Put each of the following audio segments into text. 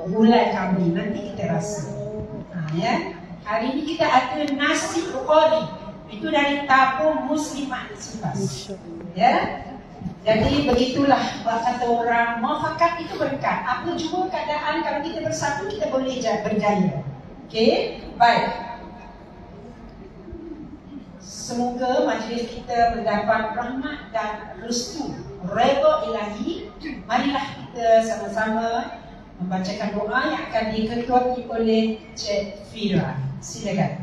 gulai kambing. Nanti kita rasa. Ya. Hari ini kita ada nasi Bukhari. Itu dari tabung Muslimat Sifas. Ya. Jadi begitulah kata orang, muafakat itu berkat. Apa jua keadaan, kalau kita bersatu kita boleh berjaya. Okey, baik. Semoga majlis kita mendapat rahmat dan restu, redha ilahi. Marilah kita sama-sama membacakan doa yang akan diketuai oleh Cik Fira. Silakan.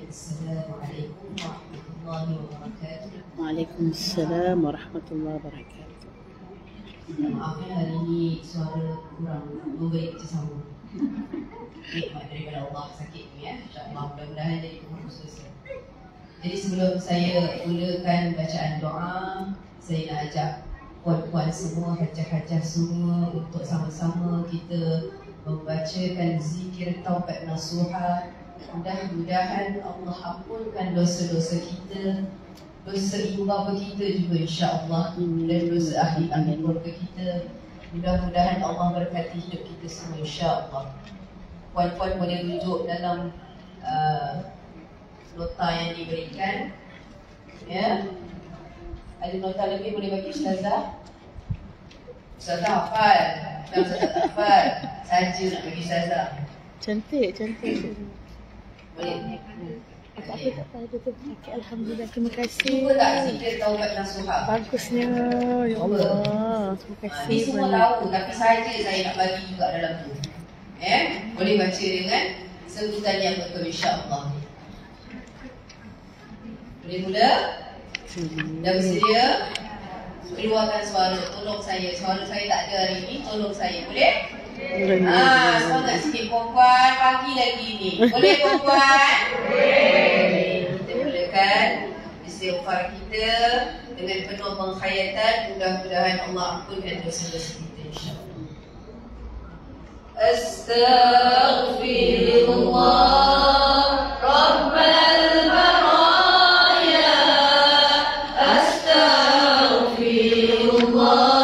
Assalamualaikum warahmatullahi wabarakatuh. Waalaikumsalam warahmatullahi wabarakatuh. Maaf ya, hari ini suara kurang memberi kerjasama. Nikmat daripada Allah sakit ni ya. InsyaAllah mudah-mudahan jadi khusus. Jadi sebelum saya mulakan bacaan doa, saya nak ajak puan-puan semua, hajah-hajah semua untuk sama-sama kita membacakan zikir taubat nasuha. Mudah-mudahan Allah ampunkan dosa-dosa kita, dosa ibu bapa kita juga insya-Allah, dan dosa ahli-ahli keluarga kita. Mudah-mudahan Allah berkati hidup kita semua insya-Allah. Puan-puan boleh rujuk dalam nota yang diberikan. Ya. Ada nota lebih boleh bagi Ustazah? Ustazah hafal. Dan Ustazah tak hafal, saja nak bagi Ustazah. Cantik, cantik. Boleh. Apa tak tahu tu. Okay, alhamdulillah, terima kasih. Cuba tak zikir taubat nasuha? Bagusnya, ya Allah. Terima kasih. Ini semua tahu, tapi saja saya nak bagi juga dalam tu. Boleh baca dengan sebutan yang betul insya-Allah. Boleh mula? Dah bersedia? Keluarkan suara, tolong saya. Suara saya tak ada hari ini, tolong saya. Boleh? Semangat sikit perempuan, pagi lagi ni. Boleh perempuan? Boleh. Kita mulakan istighfar kita dengan penuh penghayatan. Mudah-mudahan Allah ampunkan dosa-dosa kita insya-Allah. Astaghfirullah Rabbal baraya. Astaghfirullah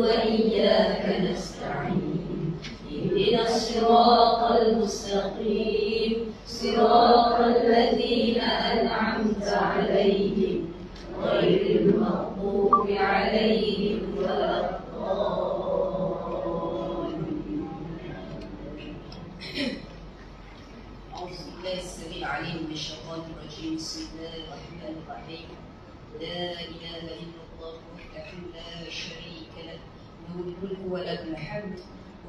وإياك نستعين اهدنا الصراط المستقيم صراط الذين أنعمت عليهم غير المغضوب عليهم ولا الضالين. أعوذ بالله السميع العليم من الشيطان الرجيم. بسم الله الرحمن الرحيم. لا إله إلا الله وحده لا شريك له له الملك وله الحمد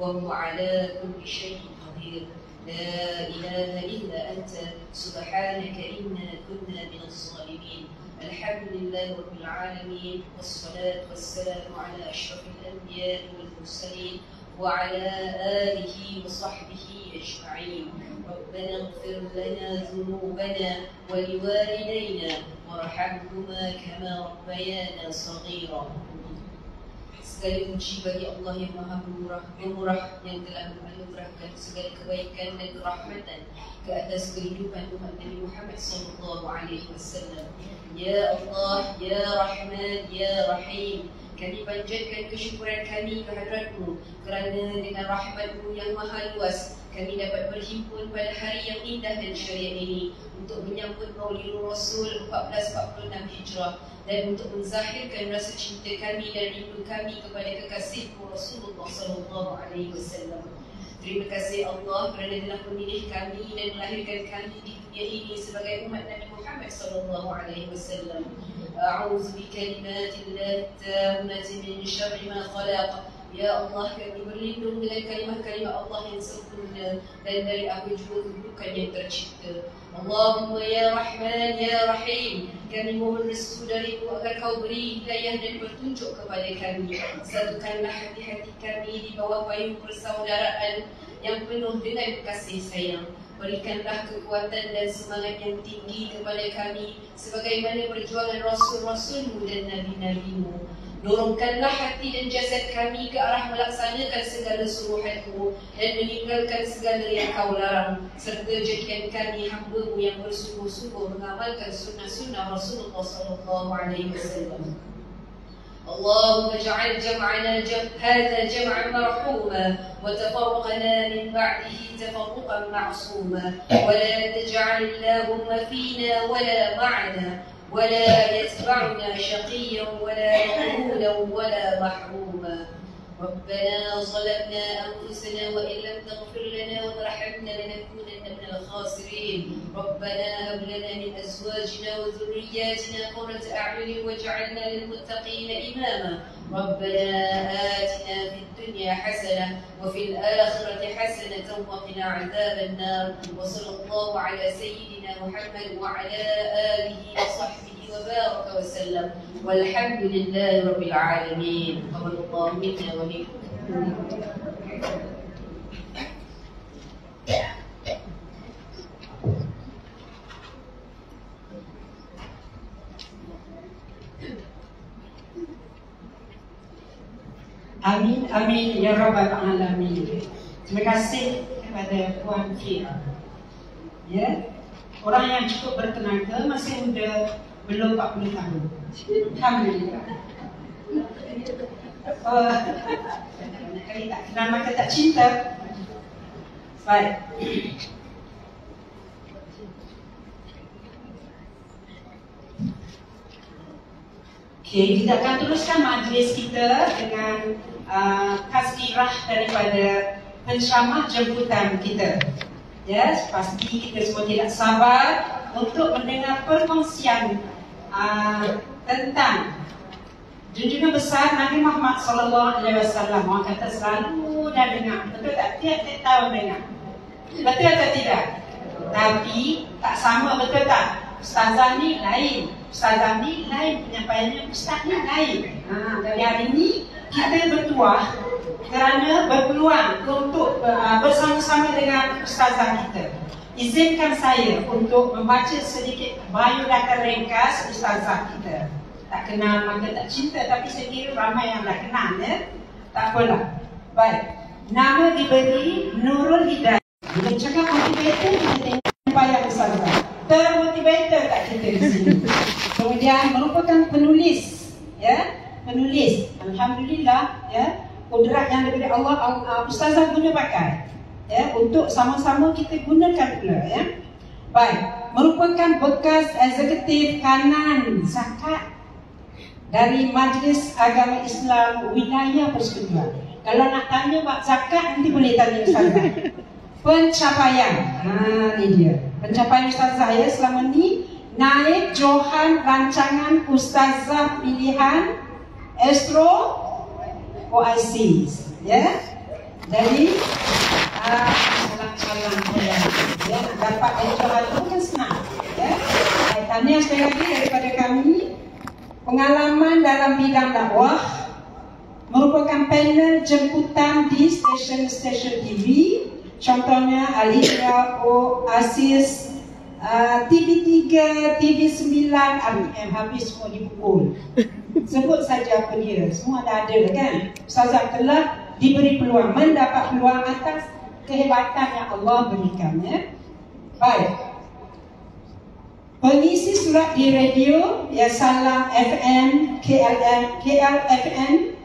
وهو على كل شيء قدير. لا إله إلا أنت سبحانك إنا كنا من الظالمين. الحمد لله رب العالمين والصلاة والسلام على أشرف الأنبياء والمرسلين وعلى آله وصحبه أجمعين. ربنا اغفر لنا ذنوبنا ولوالدينا وارحمهما كما ربيانا صغيرا. Segala puji bagi Allah yang Maha Pemurah yang telah menganugerahkan segala kebaikan dan kerahmatan ke atas kehidupan umat Nabi Muhammad SAW. Ya Allah, Ya Rahman, Ya Rahim, kami panjatkan kesyukuran kami kehadrat-Mu kerana dengan rahmat-Mu yang maha luas kami dapat berhimpun pada hari yang indah dan syariat ini untuk menyambut Maulidul Rasul 1446 Hijrah dan untuk menzahirkan rasa cinta kami dan rindu kami kepada kekasih-Mu Rasulullah SAW. Terima kasih Allah kerana telah memilih kami dan melahirkan kami di dunia ini sebagai umat Nabi Muhammad SAW. A'udzu bikalimatillahi tammati min syarri ma khalaq. Ya Allah, kami berlindung dengan kalimah-kalimah Allah yang sempurna dan dari apa juga keburukan yang tercipta. Allahumma ya Rahman ya Rahim, kami mohon restu dari-Mu agar Kau beri hidayah dan petunjuk kepada kami. Satukanlah hati-hati kami di bawah payung persaudaraan yang penuh dengan kasih sayang. Berikanlah kekuatan dan semangat yang tinggi kepada kami sebagaimana perjuangan Rasul-Rasul-Mu dan Nabi-Nabi-Mu. Dorongkanlah hati dan jasad kami ke arah melaksanakan segala suruhan-Mu dan meninggalkan segala yang Kau larang, serta jadikan kami hamba-Mu yang bersungguh-sungguh mengamalkan sunnah-sunnah Rasulullah SAW. اللهم اجعل جمعنا هذا جمعا مرحوما وتفرقنا من بعده تفرقا معصوما ولا تجعل اللهم فينا ولا معنا ولا يتبعنا شقيا ولا مغرولا ولا محروما. ربنا ظلمنا أنفسنا وإن لم تغفر لنا وترحمنا لنكونن من الخاسرين. ربنا هب لنا من أزواجنا وذرياتنا قرة أعين واجعلنا للمتقين إماما. ربنا آتنا في الدنيا حسنة وفي الآخرة حسنة وقنا عذاب النار. وصلى الله على سيدنا محمد وعلى آله وصحبه وبارك وسلم والحمد لله رب العالمين. تقبل الله منا ومنكم. Amin, amin, ya Rabbal Alamin. Terima kasih kepada Puan Fira. Ya, orang yang cukup bertenaga, masih muda, belum 40 tahun. Alhamdulillah. Kali tak kenal maka tak cinta. Baik. Okay, kita akan teruskan majlis kita dengan tazkirah daripada penceramah jemputan kita. Ya, pasti kita semua tidak sabar untuk mendengar perkongsian tentang junjungan besar Nabi Muhammad SAW. Orang kata selalu dah dengar, betul tak? Tiap-tiap tahun dengar. Betul atau tidak? Tapi tak sama, betul tak? Ustazah ni lain, Ustazah ni lain, penyampaiannya Ustaz ni lain. Dari hari ini kita bertuah kerana berpeluang untuk bersama-sama dengan Ustazah kita. Izinkan saya untuk membaca sedikit biodata ringkas Ustazah kita. Tak kenal maka tak cinta, tapi saya kira ramai yang dah kenal, ya? Tak apalah. Baik, nama diberi Nurul Hidayah. Bila cakap motivator, kita tengok payah Ustazah. Termotivator tak kita di sini. Kemudian merupakan penulis, ya, penulis. Alhamdulillah, ya, kudrat yang daripada Allah, ustazah guna pakai, ya, untuk sama-sama kita gunakan pula, ya. Baik, merupakan bekas eksekutif kanan zakat dari Majlis Agama Islam Wilayah Persekutuan. Kalau nak tanya bab zakat, nanti boleh tanya ustazah. Pencapaian, ini dia. Pencapaian ustazah, ya, selama ni naib Johan rancangan ustazah pilihan Astro Oasis, ya. Jadi salam-salam ya, nak dapat Johan itu kan senang, ya. Tahniah sekali lagi daripada kami. Pengalaman dalam bidang dakwah, merupakan panel jemputan di stesen-stesen TV, contohnya Al-Hijrah, Oasis, TV3, TV9, RPM, habis semua dipukul. Sebut saja apa dia, semua dah ada kan. Ustazah telah diberi peluang, mendapat peluang atas kehebatan yang Allah berikan, ya. Baik. Pengisi surat di radio, ya, Salam FM, KL FM,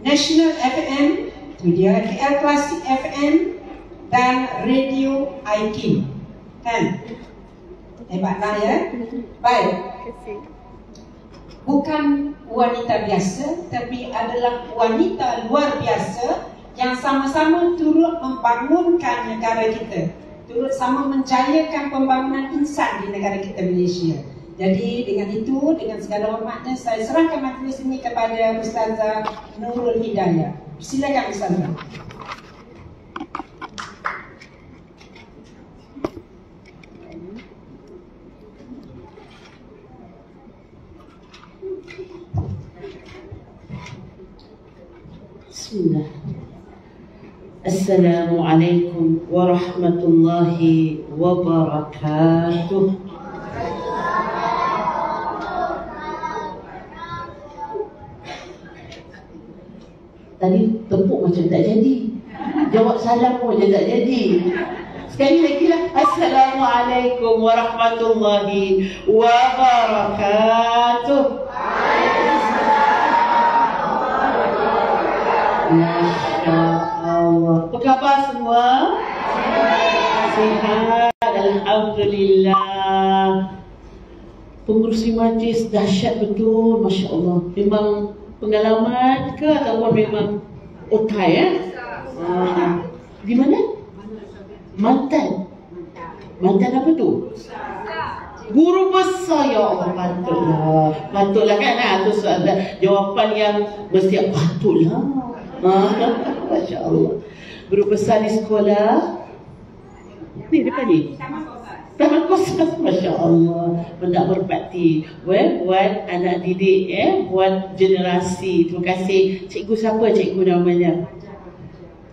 National FM, itu dia, KL Classic FM, dan Radio IQ, kan? Hebatlah, ya. Baik. Bukan wanita biasa, tapi adalah wanita luar biasa yang sama-sama turut membangunkan negara kita, turut sama menjayakan pembangunan insan di negara kita Malaysia. Jadi dengan itu, dengan segala hormatnya, saya serahkan majlis ini kepada Ustazah Nurul Hidayah. Silakan Ustazah. Bismillah. Assalamualaikum warahmatullahi wabarakatuh. Tadi tepuk macam tak jadi, jawab salam pun je tak jadi. Sekali lagi lah. Assalamualaikum warahmatullahi wabarakatuh. Masya Allah. Apa khabar semua? Sihat, alhamdulillah. Pengurusi majlis dahsyat betul, Masya Allah. Memang pengalaman ke ataupun memang otai, ya? Di mana? Mantan. Mantan apa tu? Guru besar, ya Allah, patutlah. Patutlah kan, itu soalan jawapan yang mesti patutlah. Masya Allah. Guru besar di sekolah ni, depan ni Taman Kosas. Masya Allah. Benda berbakti buat anak didik, buat generasi. Terima kasih. Cikgu siapa cikgu namanya?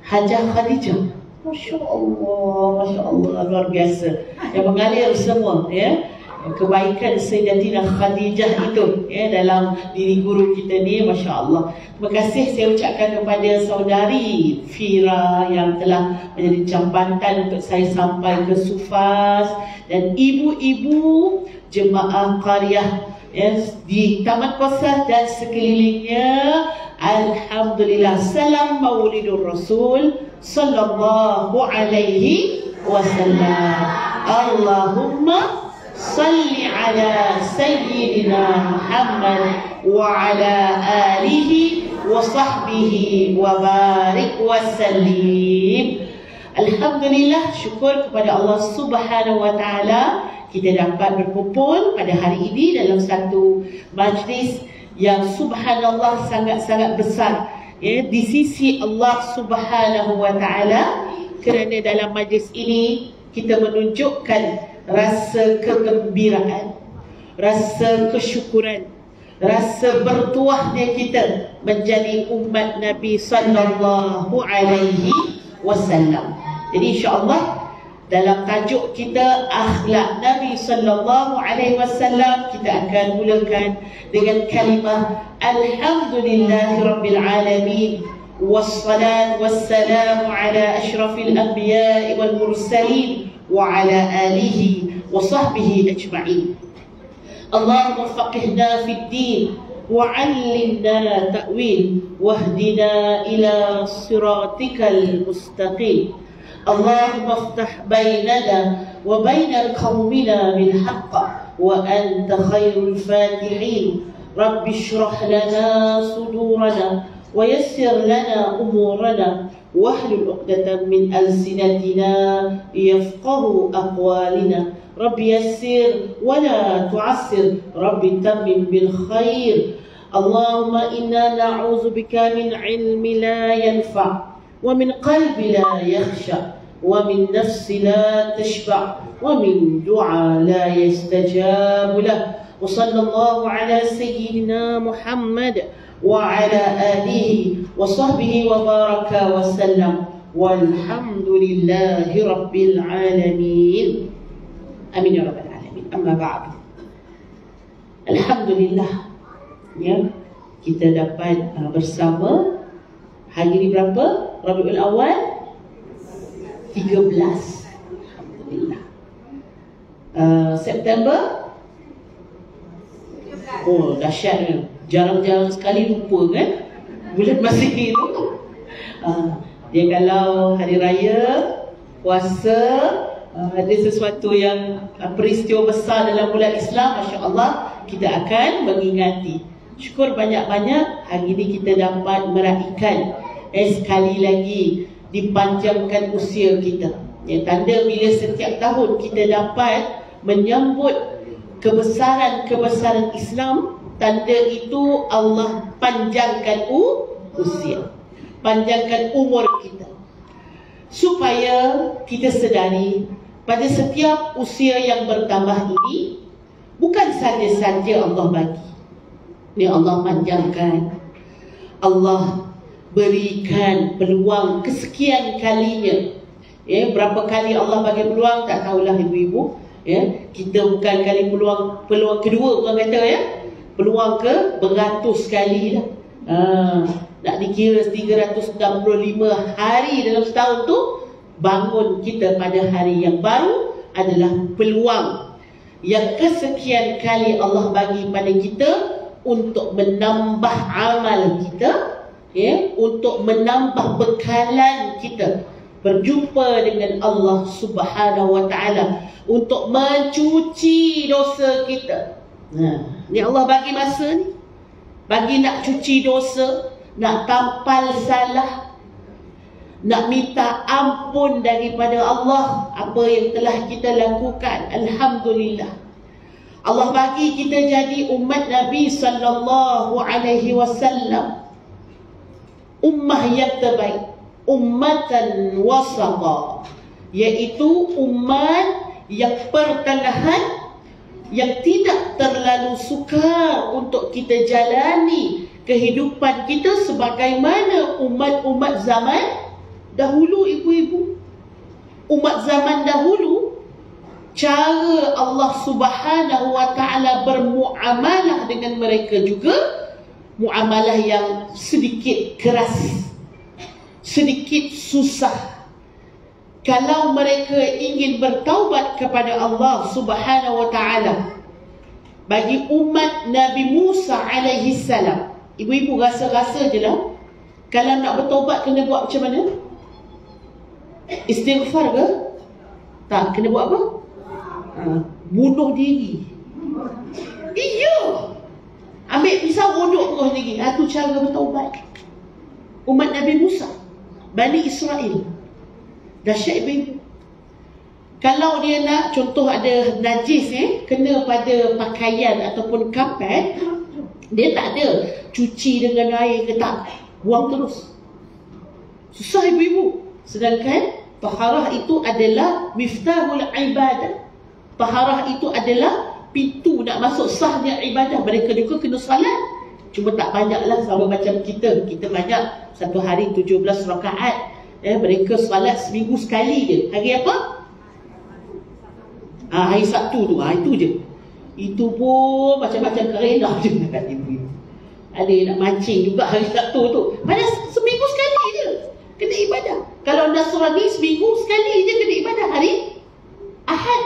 Hajah Khadijah. Masya Allah, Masya Allah, luar biasa. Yang mengalir semua, ya, kebaikan Sayyidatina Khadijah itu, ya, dalam diri guru kita ni, Masya Allah. Terima kasih saya ucapkan kepada saudari Fira yang telah menjadi jambatan untuk saya sampai ke Sufas, dan ibu-ibu jemaah qaryah, ya, di Taman Kosas dan sekelilingnya. Alhamdulillah. Salam Maulidur Rasul sallallahu alaihi wasallam. Allahumma salli ala Sayyidina Muhammad wa ala alihi wa sahbihi wa barik wa sallim. Alhamdulillah, syukur kepada Allah Subhanahu wa ta'ala, kita dapat berkumpul pada hari ini dalam satu majlis yang subhanallah sangat-sangat besar, ya, di sisi Allah Subhanahu wa ta'ala, kerana dalam majlis ini kita menunjukkan rasa kegembiraan, rasa kesyukuran, rasa bertuahnya kita menjadi umat Nabi sallallahu alaihi wasallam. Jadi insya-Allah dalam tajuk kita akhlak Nabi sallallahu alaihi wasallam, kita akan mulakan dengan kalimah alhamdulillahirabbil alamin wassalatu wassalamu ala asyrafil anbiya'i wal mursalin wa ala alihi wa sahbihi ajma'in. Allahumma faqihna fid din وعلمنا تأويل واهدنا إلى صراطك المستقيم اللهم افتح بيننا وبين قومنا بالحق وأنت خير الفاتحين رب اشرح لنا صدورنا ويسر لنا أمورنا واحلل عقدة من ألسنتنا يفقهوا أقوالنا رب يسر ولا تعسر رب تمم بالخير اللهم إنا نعوذ بك من علم لا ينفع ومن قلب لا يخشع ومن نفس لا تشبع ومن دعاء لا يستجاب له وصلى الله على سيدنا محمد وعلى آله وصحبه وبارك وسلم والحمد لله رب العالمين آمين يا رب العالمين. أما بعد, Alhamdulillah, ya, kita dapat bersama hari ini berapa? Rabiul Awal 13. Alhamdulillah. September, oh dahsyat, jarang-jarang sekali lupa kan bulan masih itu. Dia kalau hari raya, puasa, ada sesuatu yang peristiwa besar dalam bulan Islam, Masya Allah, kita akan mengingati. Syukur banyak-banyak hari ini kita dapat meraihkan sekali lagi dipanjangkan usia kita. Yang tanda bila setiap tahun kita dapat menyambut kebesaran-kebesaran Islam, tanda itu Allah panjangkan usia, panjangkan umur kita, supaya kita sedari pada setiap usia yang bertambah ini bukan saja-saja Allah bagi, ni Allah panjangkan, Allah berikan peluang kesekian kalinya. Ya, berapa kali Allah bagi peluang tak tahulah ibu-ibu. Ya, kita bukan kali peluang kedua orang kata, ya, peluang ke beratus kali lah. Nak dikira 365 hari dalam setahun tu, bangun kita pada hari yang baru adalah peluang yang kesekian kali Allah bagi pada kita untuk menambah amal kita, ya, untuk menambah bekalan kita berjumpa dengan Allah Subhanahu wa taala, untuk mencuci dosa kita. Ni Allah bagi masa ni, bagi nak cuci dosa, nak tampal salah, nak minta ampun daripada Allah apa yang telah kita lakukan. Alhamdulillah, Allah bagi kita jadi umat Nabi sallallahu alaihi wasallam, ummah yang terbaik, ummatan wasata, iaitu umat yang pertengahan, yang tidak terlalu sukar untuk kita jalani kehidupan kita sebagaimana umat-umat zaman dahulu. Ibu-ibu, umat zaman dahulu, cara Allah Subhanahu wa taala bermuamalah dengan mereka juga muamalah yang sedikit keras, sedikit susah. Kalau mereka ingin bertaubat kepada Allah Subhanahu wa taala, bagi umat Nabi Musa alaihi salam, ibu-ibu rasa-rasa je lah, kalau nak bertaubat kena buat macam mana? Istighfar ke? Tak, kena buat apa? Bunuh diri. Iya, ambil pisau rodok terus lagi. Itu cara bertaubat umat Nabi Musa, Bani Israel. Dahsyat ibu. Kalau dia nak, contoh ada najis kena pada pakaian ataupun kapet, dia tak ada cuci dengan air ke tak, buang terus. Susah ibu-ibu. Sedangkan taharah itu adalah miftahul ibadah. Taharah itu adalah pintu nak masuk sahnya ibadah. Mereka juga kena salat, cuma tak banyaklah sama macam kita. Kita banyak, satu hari 17 rakaat. Mereka salat seminggu sekali je. Hari apa? Hari Sabtu tu. Itu je. Itu pun macam-macam kerenah je kat ibu-ibu. Ada yang nak mancing juga hari Sabtu tu. Padahal seminggu sekali je kena ibadah. Kalau Nasrani seminggu sekali je kena ibadah. Hari Ahad.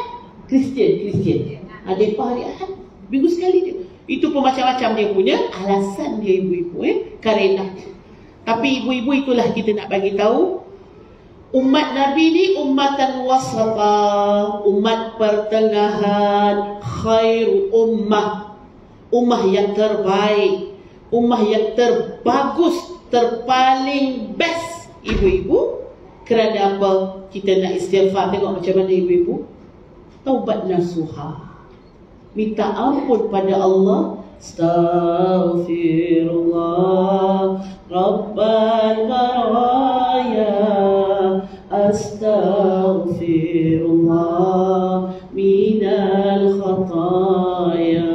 Kristian. Mereka hari Ahad, minggu sekali je. Itu pun macam-macam dia punya alasan dia ibu-ibu, karenah. Tapi ibu-ibu itulah kita nak bagi tahu, umat Nabi ni ummatan wasata, umat pertengahan, khairu ummah, ummah yang terbaik, ummah yang terbagus, terpaling best ibu-ibu. Kerana apa? Kita nak istighfar. Tengok macam mana ibu-ibu, taubat nasuha, minta ampun pada Allah. Astaghfirullah Rabbal baraya, astaghfirullah minal khataya.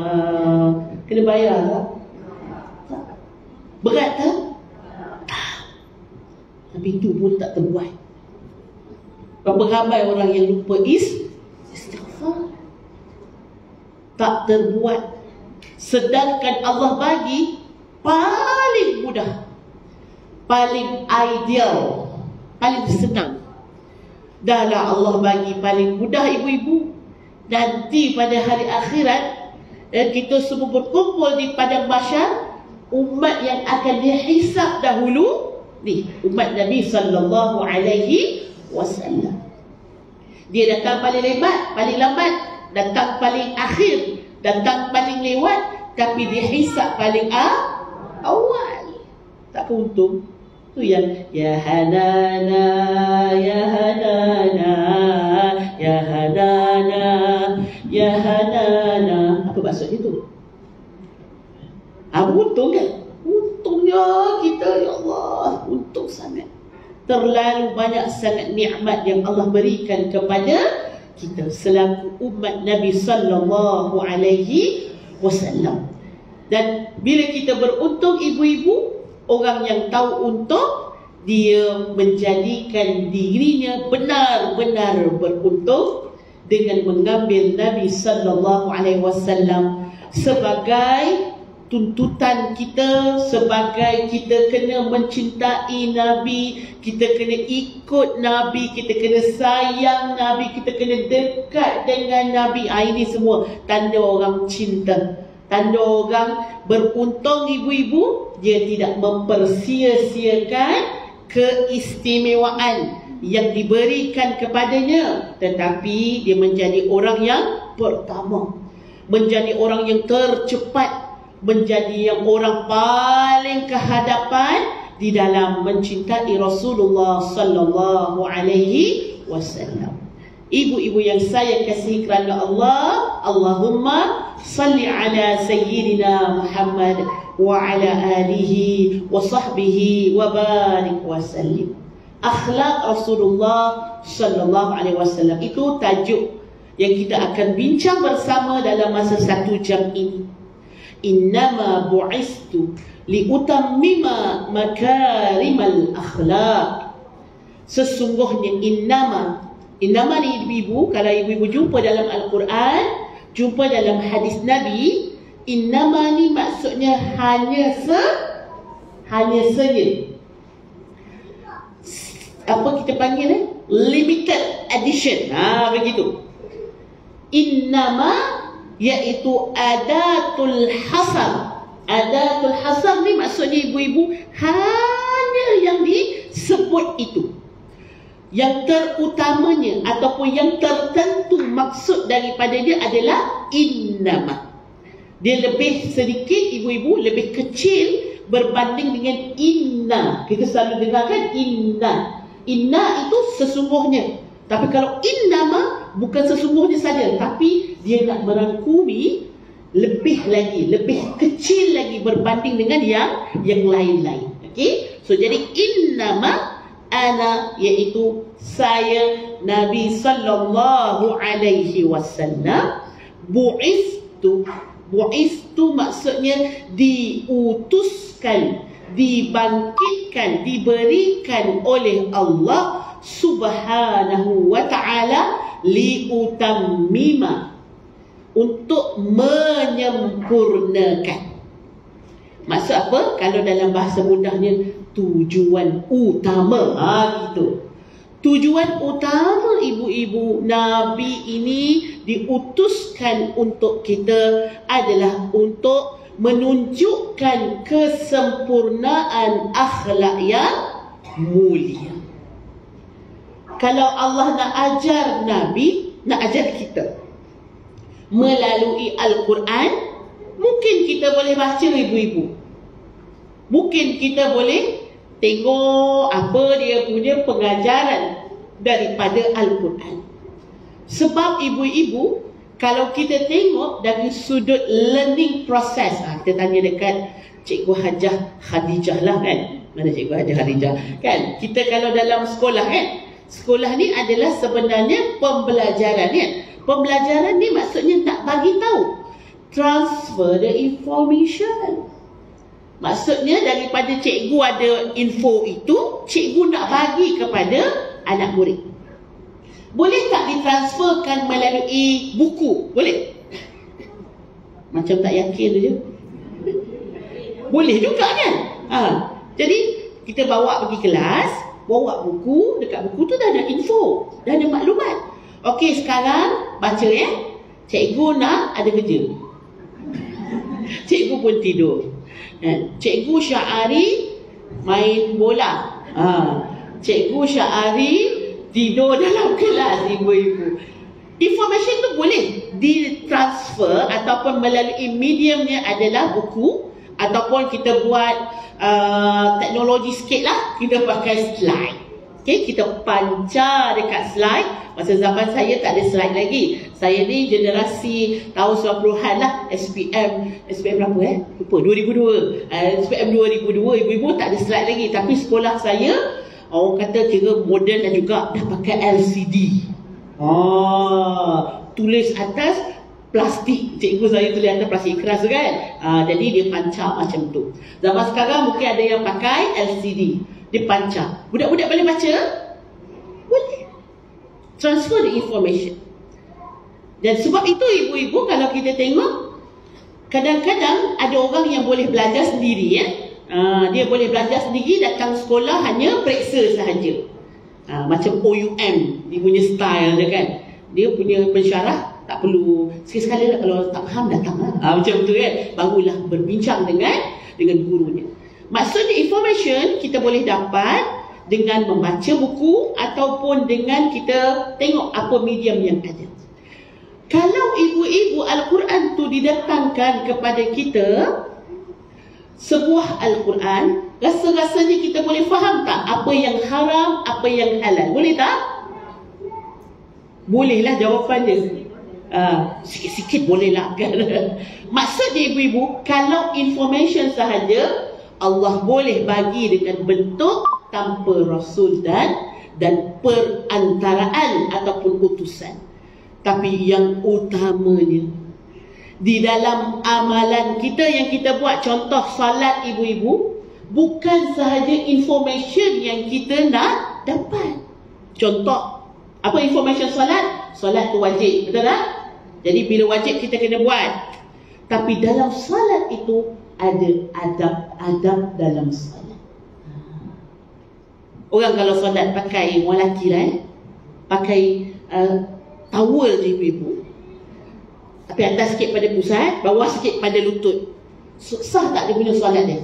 Kena bayar tak? Berat tak? Tapi itu pun tak terbuat. Berapa ramai orang yang lupa istighfar, tak terbuat. Sedangkan Allah bagi paling mudah, paling ideal, paling senang. Dahlah Allah bagi paling mudah ibu-ibu. Nanti pada hari akhirat, kita semua berkumpul di padang mahsyar. Umat yang akan dihisab dahulu ni umat Nabi sallallahu alaihi wasallam. Dia datang paling lambat, datang paling akhir, datang paling lewat, tapi dia hisab paling awal. Tak untung. Tu yang ya hanana, ya hanana, ya hanana, ya hanana. Apa maksudnya tu? Untung kan? Untungnya kita, ya Allah, untung sangat. Terlalu banyak sangat nikmat yang Allah berikan kepada kita selaku umat Nabi sallallahu alaihi wasallam. Dan bila kita beruntung ibu-ibu, orang yang tahu untung, dia menjadikan dirinya benar-benar beruntung dengan mengambil Nabi sallallahu alaihi wasallam sebagai tuntutan kita, sebagai kita kena mencintai Nabi, kita kena ikut Nabi, kita kena sayang Nabi, kita kena dekat dengan Nabi. Ini semua tanda orang cinta, tanda orang beruntung ibu-ibu. Dia tidak mempersia-siakan keistimewaan yang diberikan kepadanya, tetapi dia menjadi orang yang pertama, menjadi orang yang tercepat, menjadi yang orang paling kehadapan di dalam mencintai Rasulullah sallallahu alaihi wasallam. Ibu-ibu yang saya kasihi kerana Allah, Allahumma salli ala sayyidina Muhammad wa ala alihi wa sahbihi wa barik wa sallim. Akhlak Rasulullah sallallahu alaihi wasallam, itu tajuk yang kita akan bincang bersama dalam masa 1 jam ini. Innama bu'istu liutammima makarimal akhlaq. Sesungguhnya innama ni ibu-ibu, kalau ibu-ibu jumpa dalam Al-Quran, jumpa dalam hadis Nabi, innama ni maksudnya hanya saja. Apa kita panggil limited edition. Begitu. Innama iaitu adatul hasar. Adatul hasar ni maksudnya ibu-ibu hanya yang disebut itu. Yang terutamanya ataupun yang tertentu maksud daripada dia adalah innama. Dia lebih sedikit ibu-ibu, lebih kecil berbanding dengan inna. Kita selalu dengar kan inna. Inna itu sesungguhnya. Tapi kalau innama bukan sesungguhnya saja, tapi dia nak merangkumi lebih lagi, lebih kecil lagi berbanding dengan yang lain-lain. Okey? So jadi innama ana iaitu saya Nabi sallallahu alaihi wasallam, bu'istu maksudnya diutuskan, dibangkitkan, diberikan oleh Allah subhanahu wa ta'ala liutammima, untuk menyempurnakan. Maksud apa? Kalau dalam bahasa mudahnya, tujuan utama. Gitu. Tujuan utama ibu-ibu, Nabi ini diutuskan untuk kita adalah untuk menunjukkan kesempurnaan akhlak yang mulia. Kalau Allah nak ajar Nabi, nak ajar kita melalui Al-Quran, mungkin kita boleh baca ibu-ibu. Mungkin kita boleh tengok apa dia punya pengajaran daripada Al-Quran. Sebab ibu-ibu, kalau kita tengok dari sudut learning process, kita tanya dekat Cikgu Hajah Khadijah lah kan. Mana Cikgu Hajah Khadijah? Kan? Kita kalau dalam sekolah kan, sekolah ni adalah sebenarnya pembelajaran kan. Pembelajaran ni maksudnya nak bagi tahu, transfer the information. Maksudnya daripada cikgu ada info itu, cikgu nak bagi kepada anak murid. Boleh tak ditransferkan melalui buku? Boleh? Macam tak yakin je. Boleh juga kan? Jadi kita bawa pergi kelas, bawa buku, dekat buku tu dah ada info, dah ada maklumat. Okey, sekarang baca ya. Cikgu nak ada kerja. Cikgu pun tidur. Cikgu Syahari main bola. Cikgu Syahari tidur dalam kelas, ibu-ibu. Information tu boleh ditransfer ataupun melalui mediumnya adalah buku, ataupun kita buat teknologi sikit lah, kita pakai slide. Okay, kita pancar dekat slide. Masa zaman saya tak ada slide lagi. Saya ni generasi tahun 90-an lah. SPM berapa lupa, 2002. SPM 2002, ibu-ibu tak ada slide lagi. Tapi sekolah saya, orang kata kira moden dan juga dah pakai LCD. Tulis atas plastik. Cikgu saya tulis atas plastik keras tu kan. Jadi dia pancar macam tu. Zaman sekarang mungkin ada yang pakai LCD. Dia pancar. Budak-budak boleh baca? Boleh. Transfer the information. Dan sebab itu ibu-ibu, kalau kita tengok, kadang-kadang ada orang yang boleh belajar sendiri ya. Dia boleh belajar sendiri, datang sekolah hanya periksa sahaja. Macam OUM, dia punya style dia kan. Dia punya pensyarah tak perlu, sekali-sekali lah kalau tak faham datang lah. Macam tu kan. Barulah berbincang dengan gurunya. Maksudnya information kita boleh dapat dengan membaca buku ataupun dengan kita tengok apa medium yang ada. Kalau ibu-ibu Al-Quran tu didatangkan kepada kita, sebuah Al-Quran, rasa-rasanya kita boleh faham tak apa yang haram, apa yang halal? Boleh tak? Bolehlah jawapannya. Sikit-sikit bolehlah kan. Maksudnya ibu-ibu, kalau information sahaja, Allah boleh bagi dengan bentuk tanpa Rasul dan perantaraan ataupun utusan. Tapi yang utamanya, di dalam amalan kita yang kita buat, contoh salat ibu-ibu, bukan sahaja information yang kita nak dapat. Contoh, apa information salat? Salat tu wajib, betul tak? Jadi bila wajib kita kena buat. Tapi dalam salat itu ada adab-adab dalam salat. Orang kalau solat pakai, orang lelaki lah pakai towel je ibu-ibu, tapi atas sikit pada pusat, bawah sikit pada lutut. Sah tak dia punya solat dia?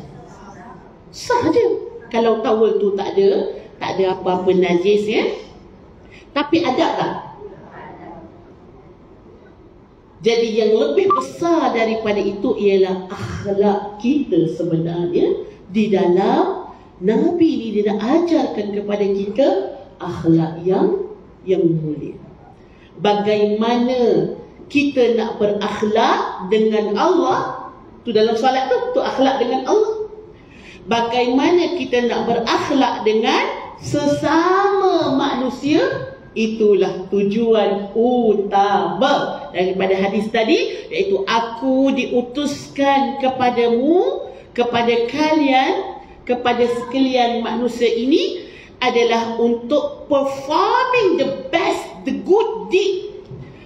Sah je. Kalau towel tu tak ada apa-apa najis ya. Tapi adab tak? Jadi yang lebih besar daripada itu ialah akhlak kita sebenarnya. Di dalam Nabi ni dia nak ajarkan kepada kita akhlak yang mulia. Bagaimana kita nak berakhlak dengan Allah, tu dalam solat tu akhlak dengan Allah. Bagaimana kita nak berakhlak dengan sesama manusia, itulah tujuan utama daripada hadis tadi, iaitu aku diutuskan kepadamu, kepada kalian, kepada sekalian manusia ini adalah untuk performing the best, the good deed,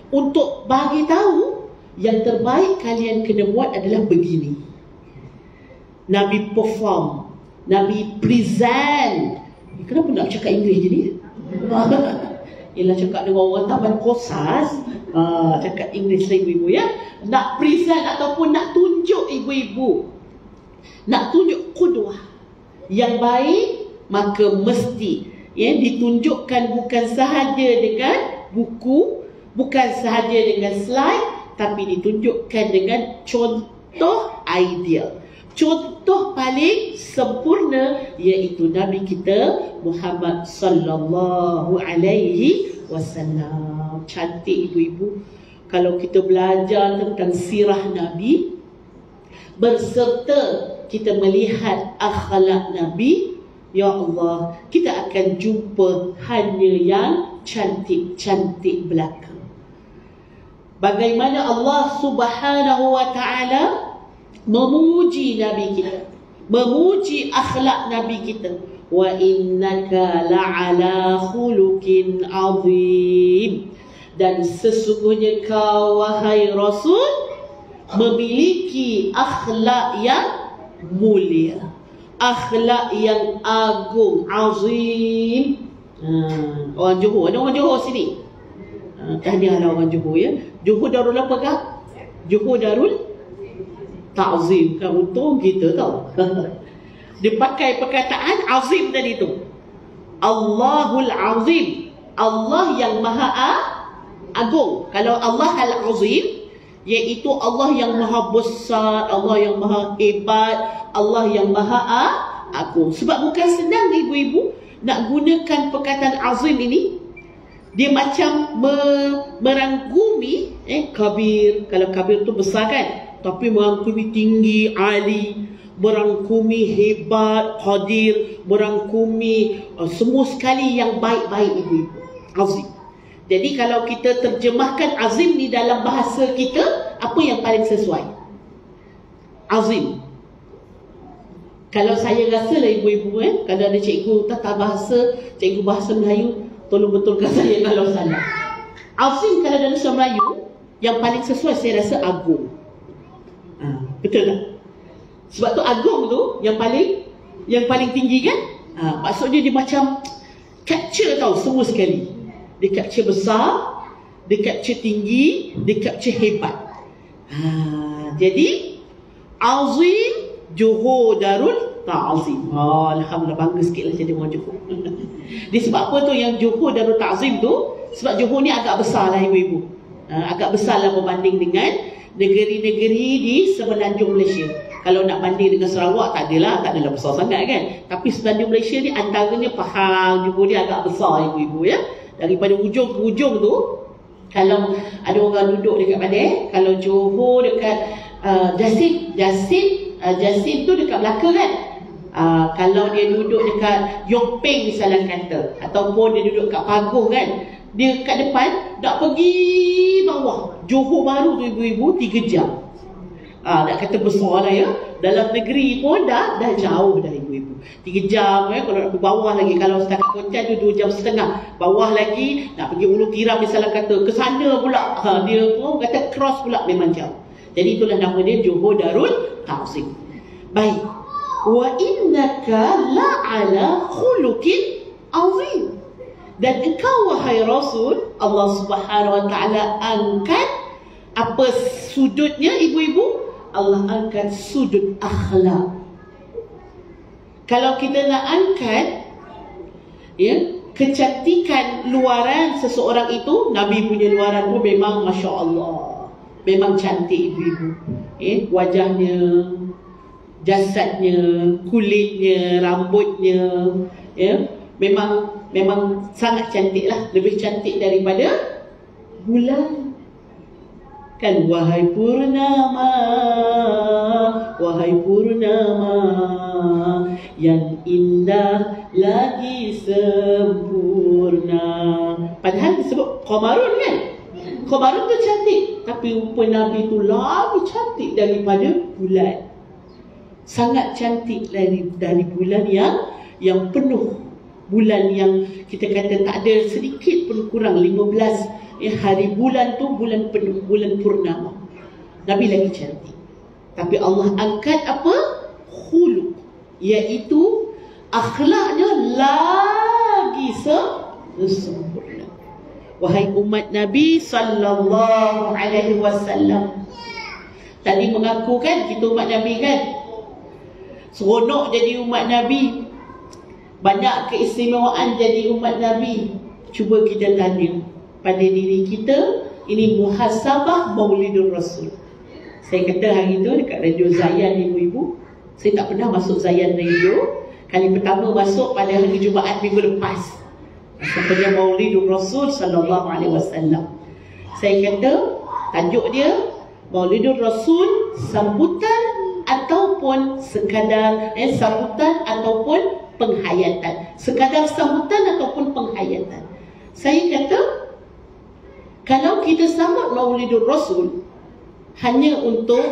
untuk bagi tahu yang terbaik kalian kena buat adalah begini. Nabi perform, Nabi present. Kenapa nak cakap English je ni? Ialah cakap dengan orang taman kosas, cakap English lah ibu-ibu ya. Nak present ataupun nak tunjuk ibu-ibu, nak tunjuk qudwah yang baik, maka mesti ditunjukkan bukan sahaja dengan buku, bukan sahaja dengan slide, tapi ditunjukkan dengan contoh idea. Contoh paling sempurna iaitu Nabi kita Muhammad sallallahu alaihi wasallam. Cantik ibu-ibu kalau kita belajar tentang sirah Nabi berserta kita melihat akhlak Nabi, ya Allah, kita akan jumpa hanya yang cantik-cantik belaka. Bagaimana Allah Subhanahu wa ta'ala memuji Nabi kita, memuji akhlak Nabi kita. Wa innaka la'ala khuluqin azim. Dan sesungguhnya kau wahai Rasul memiliki akhlak yang mulia, akhlak yang agung, azim. Orang Johor, ada orang Johor sini. Tahniahlah orang Johor ya. Johor Darul apa kah? Johor Darul Ta'zim. Kan untung kita tahu. Dia pakai perkataan azim tadi tu. Allahul Azim. Allah yang maha agung. Kalau Allah al-Azim, iaitu Allah yang maha besar, Allah yang maha hebat, Allah yang maha agung. Sebab bukan senang ibu-ibu nak gunakan perkataan azim ini. Dia macam merangkumi kabir. Kalau kabir tu besar kan, tapi merangkumi tinggi, ali, merangkumi hebat, qadir, merangkumi semua sekali yang baik-baik ibu-ibu. Azim. Jadi kalau kita terjemahkan azim ni dalam bahasa kita, apa yang paling sesuai? Azim. Kalau saya rasa lah ibu-ibu kalau ada cikgu tata bahasa, cikgu bahasa Melayu, tolong betulkan saya kalau salah. Azim kalau dalam bahasa Melayu, yang paling sesuai saya rasa agung. Betul tak? Sebab tu agung tu yang paling tinggi kan? Maksudnya dia macam capture tau semua sekali. Dia capture besar, dia capture tinggi, dia capture hebat. Jadi azim Johor Darul Ta'zim. Alhamdulillah, bangga sikit lah jadi orang Johor. Dia sebab apa tu yang Johor Darul Ta'zim tu? Sebab Johor ni agak besar lah ibu-ibu. Agak besar lah berbanding dengan negeri-negeri di semenanjung Malaysia. Kalau nak banding dengan Sarawak tak adalah besar sangat kan. Tapi semenanjung Malaysia ni antaranya Pahang, Johor ni agak besar ibu-ibu ya. Daripada ujung ke ujung tu, kalau ada orang duduk dekat mana kalau Johor dekat Jasin tu dekat Melaka kan. Kalau dia duduk dekat Yong Peng misalnya kata, ataupun dia duduk kat Paguh kan, dia kat depan nak pergi bawah Johor Bahru tu ibu-ibu 3 jam. Nak kata besar lah ya. Dalam negeri pun dah jauh dah ibu-ibu. 3 jam kalau nak pergi bawah lagi. Kalau setakat Pontian tu 2 jam setengah. Bawah lagi nak pergi Ulu Tiram misalnya kata, ke sana pula dia pun kata cross pula, memang jauh. Jadi itulah nama dia Johor Darul Ta'zim. Baik. Wa innaka la'ala khuluqin azim. Dan engkau wahai Rasul, Allah Subhanahu wa ta'ala angkat apa sudutnya ibu-ibu? Allah angkat sudut akhlak. Kalau kita nak angkat kecantikan luaran seseorang itu, Nabi punya luaran tu memang Masya Allah, memang cantik ibu-ibu. Wajahnya, jasadnya, kulitnya, rambutnya, memang sangat cantik lah. Lebih cantik daripada bulan. Kan, wahai purnama yang indah lagi sempurna. Padahal disebut Qamarun kan. Qamarun tu cantik, tapi rupa Nabi tu lagi cantik daripada bulan. Sangat cantik dari bulan yang penuh. Bulan yang kita kata tak ada sedikit pun kurang 15 hari bulan tu bulan penuh, bulan purnama. Nabi lagi cantik. Tapi Allah angkat apa? Khuluq, iaitu akhlaknya lagi sempurna. Wahai umat Nabi sallallahu alaihi wasallam. Tadi mengaku kan kita umat Nabi kan? Seronok jadi umat Nabi. Banyak keistimewaan jadi umat Nabi. Cuba kita tanya pada diri kita, ini muhasabah Maulidur Rasul. Saya kata hari tu dekat radio Zayan ibu-ibu, saya tak pernah masuk Zayan radio. Kali pertama masuk pada hari Jumaat minggu lepas. Pada Maulidur Rasul sallallahu alaihi wasallam. Saya kata tajuk dia Maulidur Rasul sambutan ataupun sekadar sambutan ataupun penghayatan. Sekadar sambutan ataupun penghayatan. Saya kata kalau kita sambut Maulidur Rasul hanya untuk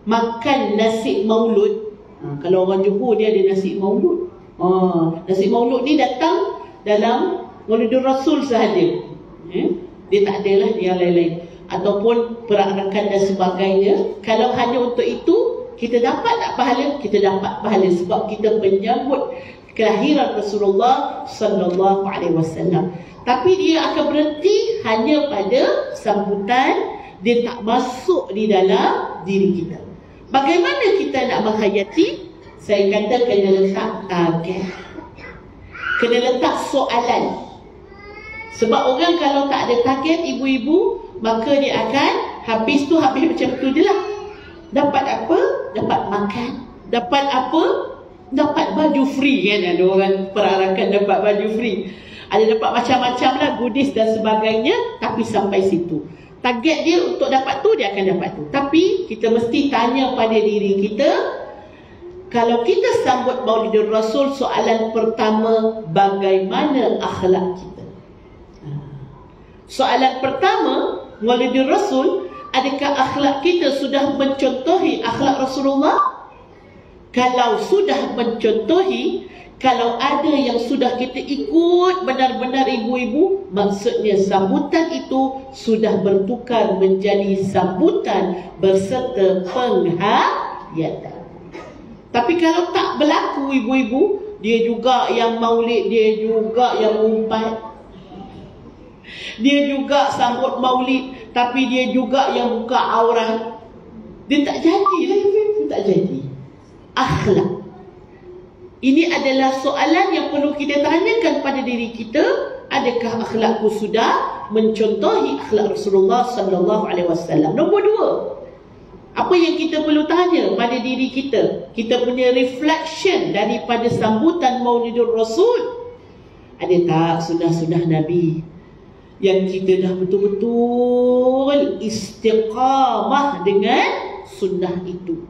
makan nasi maulud, kalau orang Johor dia ada nasi maulud. Nasi maulud ni datang dalam Maulidur Rasul sahaja. Dia tak adalah yang lain-lain ataupun perarakan dan sebagainya. Kalau hanya untuk itu, kita dapat tak pahala? Kita dapat pahala sebab kita menyambut kelahiran Rasulullah sallallahu alaihi wasallam. Tapi dia akan berhenti hanya pada sambutan, dia tak masuk di dalam diri kita. Bagaimana kita nak menghayati? Saya kata kena letak target. Kena letak soalan. Sebab orang kalau tak ada target ibu-ibu, maka dia akan habis macam tu je lah. Dapat apa? Dapat makan. Dapat apa? Dapat baju free kan. Ada orang perarakan dapat baju free. Ada dapat macam-macam lah, goodies dan sebagainya. Tapi sampai situ. Target dia untuk dapat tu, dia akan dapat tu. Tapi kita mesti tanya pada diri kita, kalau kita sambut Maulidur Rasul, soalan pertama, bagaimana akhlak kita? Soalan pertama, Maulidur Rasul, adakah akhlak kita sudah mencontohi akhlak Rasulullah? Kalau sudah mencontohi, kalau ada yang sudah kita ikut benar-benar ibu-ibu, maksudnya sambutan itu sudah bertukar menjadi sambutan berserta penghayatan. Tapi kalau tak berlaku ibu-ibu, dia juga yang maulid, dia juga yang umpat, dia juga sambut maulid, tapi dia juga yang buka aurat. Dia tak jadilah ibu-ibu, tak jadi. Akhlak. Ini adalah soalan yang perlu kita tanyakan pada diri kita. Adakah akhlakku sudah mencontohi akhlak Rasulullah sallallahu alaihi wasallam? Nombor dua, apa yang kita perlu tanya pada diri kita? Kita punya reflection daripada sambutan Maulidur Rasul. Ada tak sunnah-sunnah Nabi yang kita dah betul-betul istiqamah dengan sunnah itu?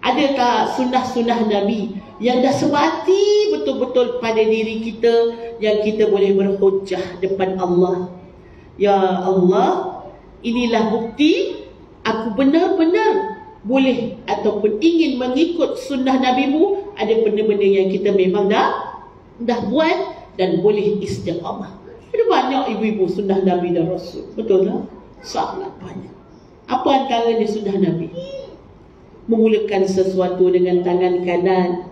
Ada tak sunnah-sunnah Nabi yang dah sebati betul-betul pada diri kita, yang kita boleh berhujjah depan Allah? Ya Allah, inilah bukti aku benar-benar boleh ataupun ingin mengikut sunnah Nabi-Mu. Ada benda-benda yang kita memang dah buat dan boleh istiqamah. Ada banyak ibu-ibu sunnah Nabi dan Rasul. Betul tak? Sangat banyak. Apa antaranya sunnah Nabi? Memulakan sesuatu dengan tangan kanan,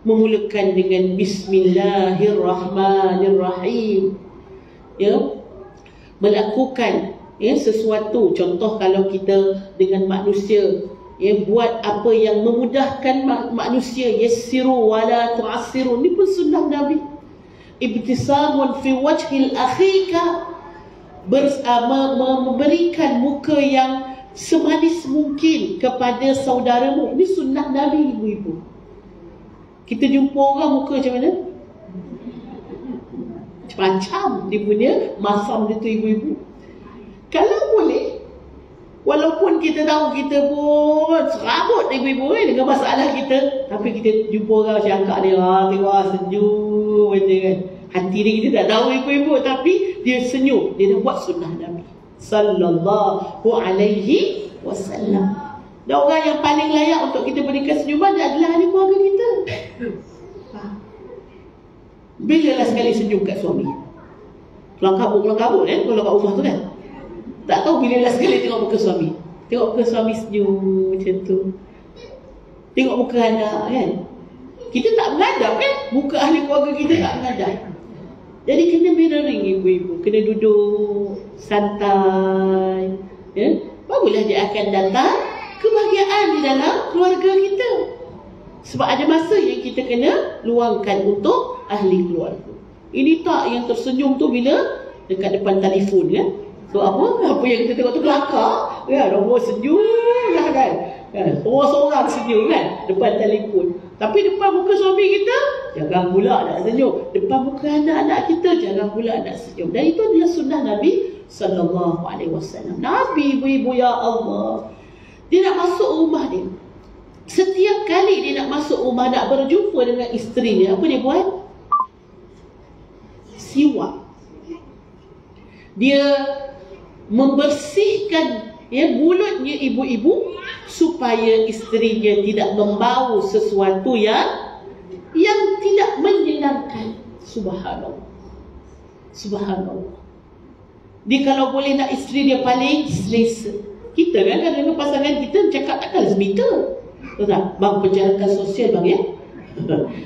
memulakan dengan Bismillahirrahmanirrahim. Melakukan sesuatu, contoh kalau kita dengan manusia, buat apa yang memudahkan manusia, yassiru wala tu'assiru. Ini pun sunnah Nabi. Ibtisamun fi wajhil akhika, memberikan muka yang semanis mungkin kepada saudaramu. Ini sunnah Nabi ibu-ibu. Kita jumpa orang muka macam mana? Macam-macam dia punya masam dia tu ibu-ibu. Kalau boleh, walaupun kita tahu kita pun serabut ibu-ibu dengan masalah kita, tapi kita jumpa orang cakap dia, tengok senyum macam kan. Hati dia kita tak tahu ibu-ibu, tapi dia senyum. Dia dah buat sunnah Nabi sallallahu alaihi wasallam. Dan orang yang paling layak untuk kita berikan senyuman adalah ahli keluarga kita. Bila lah sekali senyum kat suami? Kelang kabut kalau kat rumah tu kan. Tak tahu bila lah sekali tengok muka suami. Tengok muka suami senyum macam tu. Tengok muka anak kan. Kita tak menghadap kan? Muka ahli keluarga kita tak menghadap. Jadi kena mirroring ibu-ibu, kena duduk santai, ya. Barulah dia akan datang kebahagiaan di dalam keluarga kita. Sebab ada masa yang kita kena luangkan untuk ahli keluarga. Ini tak yang tersenyum tu bila dekat depan telefon, kan. So apa yang kita tengok tu kelakar, kan, orang senyum lah, kan. Seorang-seorang senyum, kan, depan telefon. Tapi depan muka suami kita, jangan pula nak senyum. Depan muka anak-anak kita, jangan pula nak senyum. Dan itu adalah sunnah Nabi SAW. Nabi, ibu-ibu, ya Allah, dia nak masuk rumah dia. Setiap kali dia nak masuk rumah, nak berjumpa dengan isteri dia, apa dia buat? Siwak. Dia membersihkan, ya, mulutnya ibu-ibu supaya isterinya tidak membau sesuatu yang tidak menyenangkan. Subhanallah. Subhanallah. Dia kalau boleh nak isteri dia paling selesa. Kita kan dengan pasangan kita cakap takkan sebita. Tahu tak? Bang penjarakan sosial bang, ya.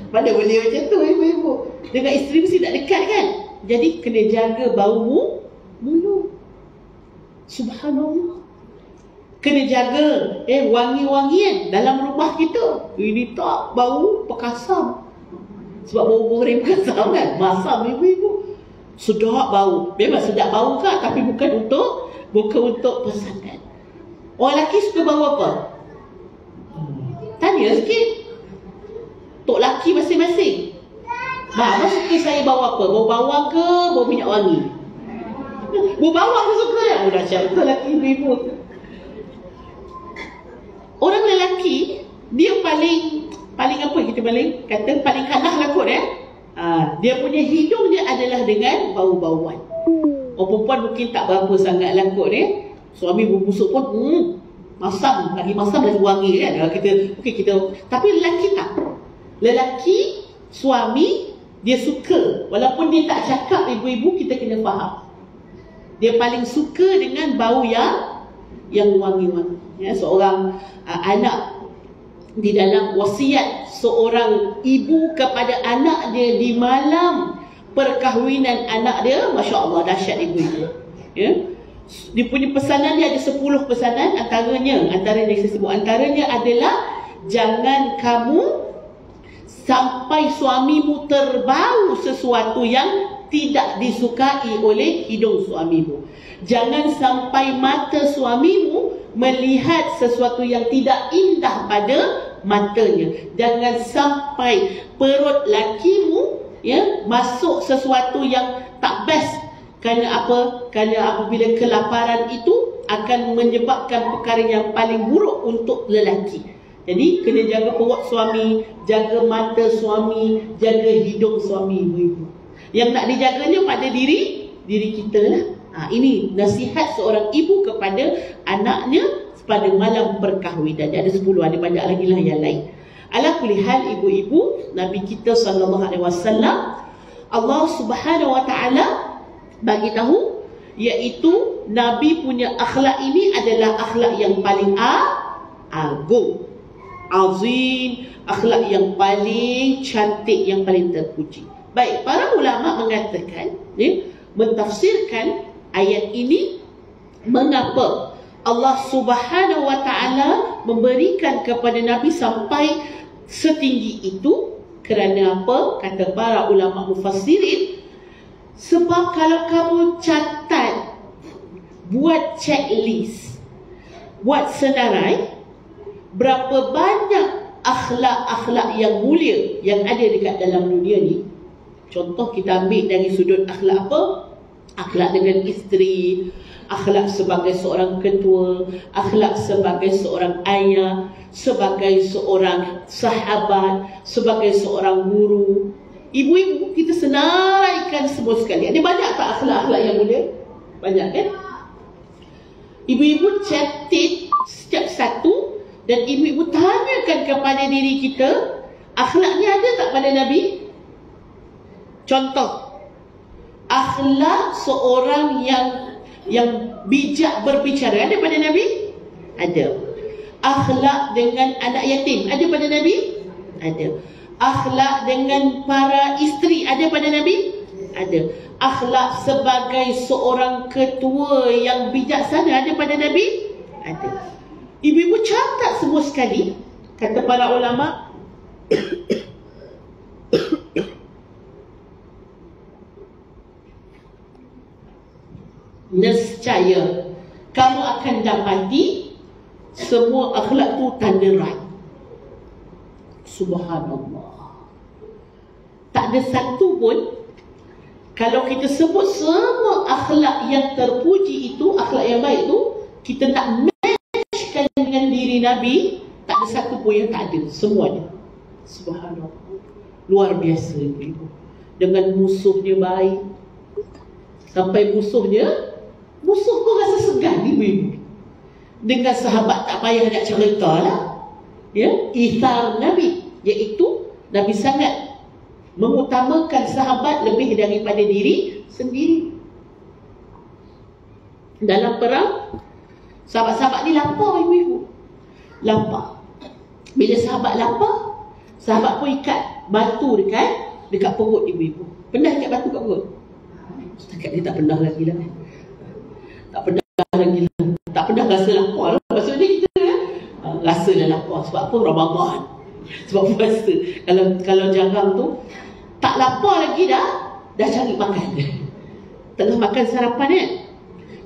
Mana boleh macam tu ibu-ibu. Dengan isteri mesti tak dekat, kan. Jadi kena jaga bau mulut. Subhanallah. Kena jaga wangi-wangian dalam rumah kita. Ini tak bau pekasam. Sebab bau goreng pekasam, kan, masam ibu-ibu. Sedap bau. Memang sedap bau, kan, tapi bukan untuk pasangan. Orang lelaki suka bau apa? Tanya sikit. Tok lelaki masing-masing. Apa suka saya bau apa? Bau bawang ke bau minyak wangi? Bau bawang pun suka, ya? Dah cakap betul lelaki ibu-ibu. Orang lelaki, dia paling apa kita kata paling kalah lah kot, ya. Dia punya hidung dia adalah dengan bau-bauan. Orang perempuan mungkin tak berapa sangat lah kot, ya. Suami berbusuk pun masam, lagi masam lagi wangi, kan. Kita tapi lelaki tak. Lelaki, suami, dia suka, walaupun dia tak cakap, ibu-ibu, kita kena faham. Dia paling suka dengan bau yang wangi-wangi, ya. Seorang anak, di dalam wasiat seorang ibu kepada anak dia di malam perkahwinan anak dia, Masya Allah, dahsyat ibu-ibu, ya. Dia punya pesanan dia ada 10 pesanan. Antaranya saya sebut, antaranya adalah jangan kamu sampai suamimu terbau sesuatu yang tidak disukai oleh hidung suamimu. Jangan sampai mata suamimu melihat sesuatu yang tidak indah pada matanya. Jangan sampai perut lakimu, ya, masuk sesuatu yang tak best. Kerana apa? Kerana apabila kelaparan itu akan menyebabkan perkara yang paling buruk untuk lelaki. Jadi kena jaga perut suami, jaga mata suami, jaga hidung suami, ibu-ibu. Yang nak dijaganya pada diri kita lah. Ini nasihat seorang ibu kepada anaknya pada malam perkahwinan. Ada 10, ada banyak lagi lah yang lain. Ala kulli hal, ibu-ibu, Nabi kita SAW, Allah Subhanahu Wa Taala bagi tahu, iaitu Nabi punya akhlak ini adalah akhlak yang paling agung, azim, akhlak yang paling cantik, yang paling terpuji. Baik, para ulama mengatakan, ya, mentafsirkan ayat ini, mengapa Allah Subhanahu Wa Taala memberikan kepada Nabi sampai setinggi itu. Kerana apa? Kata para ulama mufassirin, sebab kalau kamu catat, buat checklist, buat senarai, berapa banyak akhlak-akhlak yang mulia yang ada dekat dalam dunia ni. Contoh kita ambil dari sudut akhlak apa? Akhlak dengan isteri, akhlak sebagai seorang ketua, akhlak sebagai seorang ayah, sebagai seorang sahabat, sebagai seorang guru. Ibu-ibu, kita senaraikan semua sekali. Ada banyak tak akhlak-akhlak yang mulia? Banyak, kan? Ibu-ibu catat setiap satu, dan ibu-ibu tanyakan kepada diri kita, akhlaknya ada tak pada Nabi? Contoh, akhlak seorang yang bijak berbicara ada pada Nabi? Ada. Akhlak dengan anak yatim ada pada Nabi? Ada. Akhlak dengan para isteri ada pada Nabi? Ada. Akhlak sebagai seorang ketua yang bijaksana ada pada Nabi? Ada. Ibu-ibu catat semua sekali, kata para ulama. Nescaya kamu akan dapati semua akhlak tu tanda right. Subhanallah. Tak ada satu pun, kalau kita sebut semua akhlak yang terpuji itu, akhlak yang baik itu, kita nak matchkan dengan diri Nabi, tak ada satu pun yang tak ada. Semuanya. Subhanallah. Luar biasa ibu. Dengan musuhnya baik. Sampai musuh pun rasa segan ibu-ibu. Dengan sahabat tak payah nak cerita lah. Ya, ithar Nabi, iaitu Nabi sangat mengutamakan sahabat lebih daripada diri sendiri. Dalam perang, sahabat-sahabat ni lapar ibu-ibu. Lapar. Bila sahabat lapar, sahabat pun ikat batu dekat perut ibu-ibu. Pernah ikat batu kat perut? Setakat dia tak pernah lagi lah. Tak pernah lagi lah. Tak pernah rasa lapar lah. Maksudnya kita rasa dah lapar. Sebab apa? Ramadan. Sebab puasa. Kalau jarang tu tak lapar lagi dah cari makan. Tengah makan sarapan kan?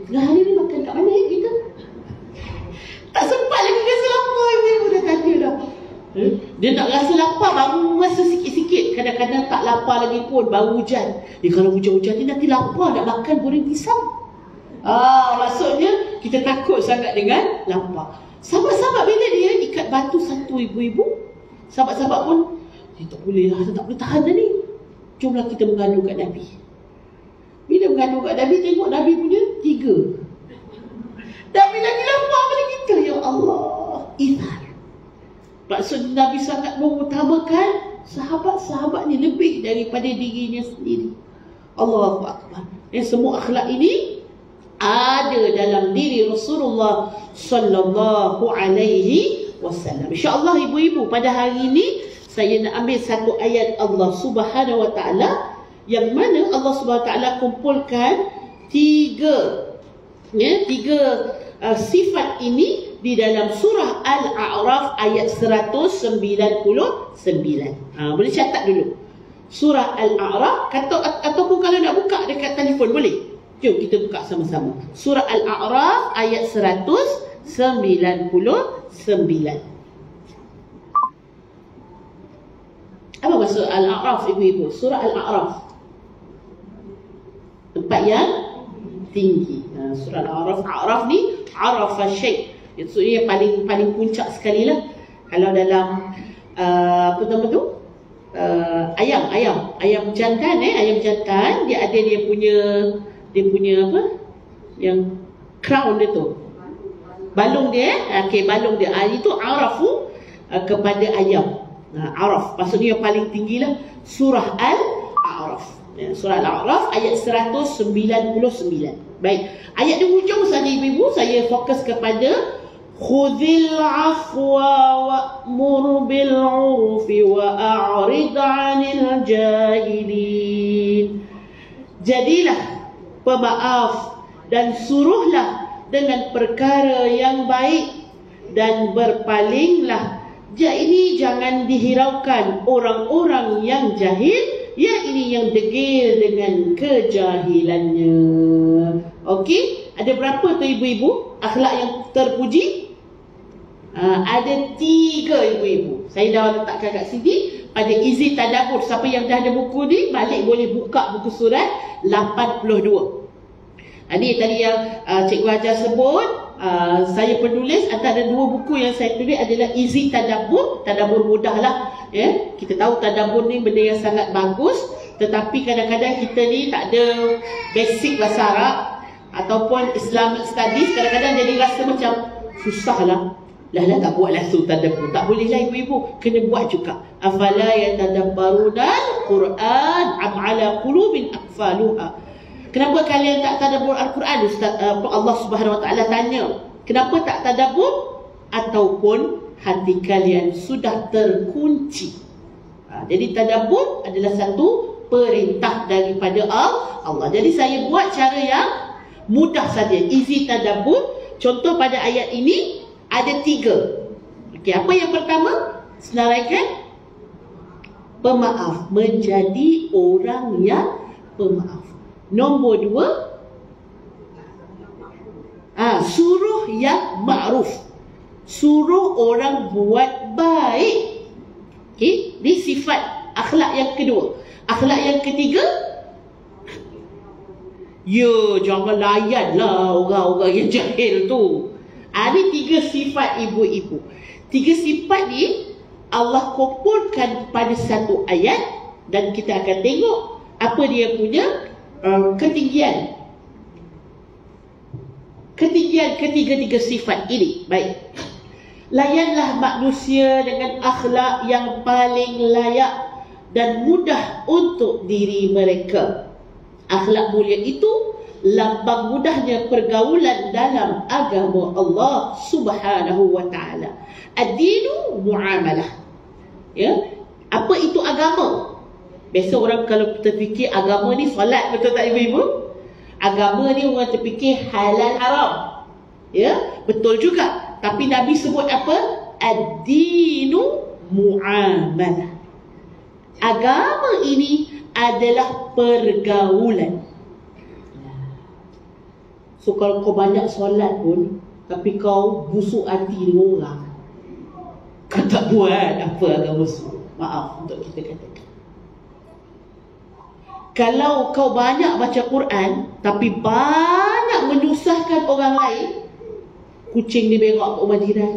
Tengah hari ni makan kat mana kita? Tak sempat lagi rasa lapar. Ibu dah tanya dah. Dia nak rasa lapar baru rasa sikit-sikit. Kadang-kadang tak lapar lagi pun, baru hujan. Kalau hujan-hujan ni nanti lapar nak makan goreng pisang. Maksudnya kita takut sangat dengan lapar. Sahabat-sahabat bila dia ikat batu satu ibu-ibu, sahabat-sahabat pun tak boleh lah, tak boleh tahan dah ni. Jomlah kita mengadu kat Nabi. Bila mengadu kat Nabi, tengok Nabi punya 3. Nabi lagi lapar pada kita. Ya Allah, ithar. Maksud Nabi sangat mengutamakan sahabat-sahabatnya lebih daripada dirinya sendiri. Allahu Akbar. Semua akhlak ini ada dalam diri Rasulullah sallallahu alaihi wasallam. Insya-Allah ibu-ibu, pada hari ini saya nak ambil satu ayat Allah Subhanahu wa taala yang mana Allah Subhanahu wa taala kumpulkan tiga sifat ini di dalam surah Al-A'raf ayat 199. Boleh catat dulu. Surah Al-A'raf, ataupun kalau nak buka dekat telefon boleh. Jom kita buka sama-sama. Surah Al-A'raf ayat 199. Apa maksud Al-A'raf ibu-ibu? Surah Al-A'raf, tempat yang tinggi. Surah Al-A'raf, A'raf ni Arafa syai', maksudnya yang paling puncak sekali lah. Kalau dalam apa nama tu, ayam jantan, ayam jantan dia ada dia punya apa, yang crown dia tu, balung dia, balung dia, itu Arafu kepada ayam. Araf maksudnya yang paling tinggi lah. Surah Al-A'raf, Surah Al-A'raf ayat 199. Baik, ayat di hujung sana ibu-ibu saya fokus kepada khudhil afwa wa'mur bil 'urfi wa a'rid 'anil jahilin. Jadilah pemaaf dan suruhlah dengan perkara yang baik dan berpalinglah. Ini jangan dihiraukan orang-orang yang jahil, ini yang degil dengan kejahilannya. Okey, ada berapa tu ibu-ibu akhlak yang terpuji? Ada 3 ibu-ibu. Saya dah letakkan kat sini pada Easy Tadabbur. Siapa yang dah ada buku ni, balik boleh buka buku surat 82. Ini tadi yang Cikgu Hajar sebut. Saya penulis antara 2 buku yang saya tulis adalah Easy Tadabbur, tadabbur mudah lah. Kita tahu tadabbur ni benda yang sangat bagus, tetapi kadang-kadang kita ni tak ada basic bahasa Arab ataupun Islamic Studies, kadang-kadang jadi rasa macam susah lah. Lah tak buat langsung tadabbur. Tak boleh lah ibu-ibu, kena buat juga. Afala yatadabbarunal Quran am ala qulubin aqfaluha. Kenapa kalian tak tadabbur Al-Quran? Allah Subhanahu wa taala tanya. Kenapa tak tadabbur? Ataupun hati kalian sudah terkunci. Jadi tadabbur adalah satu perintah daripada Allah. Jadi saya buat cara yang mudah saja, easy tadabbur. Contoh pada ayat ini ada 3. Okey, apa yang pertama? Senaraikan pemaaf, menjadi orang yang pemaaf. Nombor 2, suruh yang ma'ruf, suruh orang buat baik. Okey, ini sifat akhlak yang kedua. Akhlak yang ketiga, ya jangan layanlah orang-orang yang jahil tu. Ini 3 sifat ibu-ibu. 3 sifat ni Allah kumpulkan pada satu ayat, dan kita akan tengok apa dia punya ketinggian ketiga-tiga sifat ini. Baik, layanlah manusia dengan akhlak yang paling layak dan mudah untuk diri mereka. Akhlak mulia itu lambang mudahnya pergaulan dalam agama Allah Subhanahu wa taala. Ad-dinu muamalah. Ya, apa itu agama? Biasa orang kalau terfikir agama ni solat, betul tak ibu-ibu? Agama ni orang terfikir halal haram. Ya, betul juga. Tapi Nabi sebut apa? Ad-dinu muamalah. Agama ini adalah pergaulan. So kalau kau banyak solat pun, tapi kau busuk hati dengan orang, kau tak buat apa agama suruh. Maaf untuk kita katakan. Kalau kau banyak baca Quran, tapi banyak menyusahkan orang lain, kucing dia berak kat rumah jiran,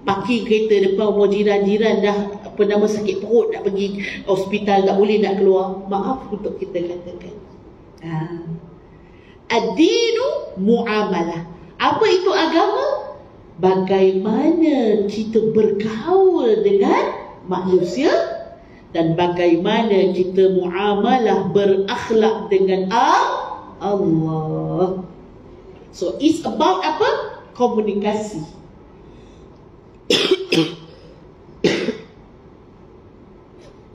parking kereta depan rumah jiran dah apa nama sakit perut, nak pergi hospital, tak boleh nak keluar. Maaf untuk kita katakan. Ad-dinu muamalah. Apa itu agama? Bagaimana kita bergaul dengan manusia dan bagaimana kita muamalah berakhlak dengan Allah. So it's about apa? Komunikasi.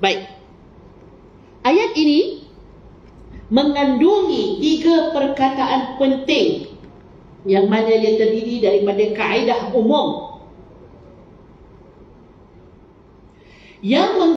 Baik. Ayat ini mengandungi 3 perkataan penting yang mana dia terdiri daripada kaedah umum yang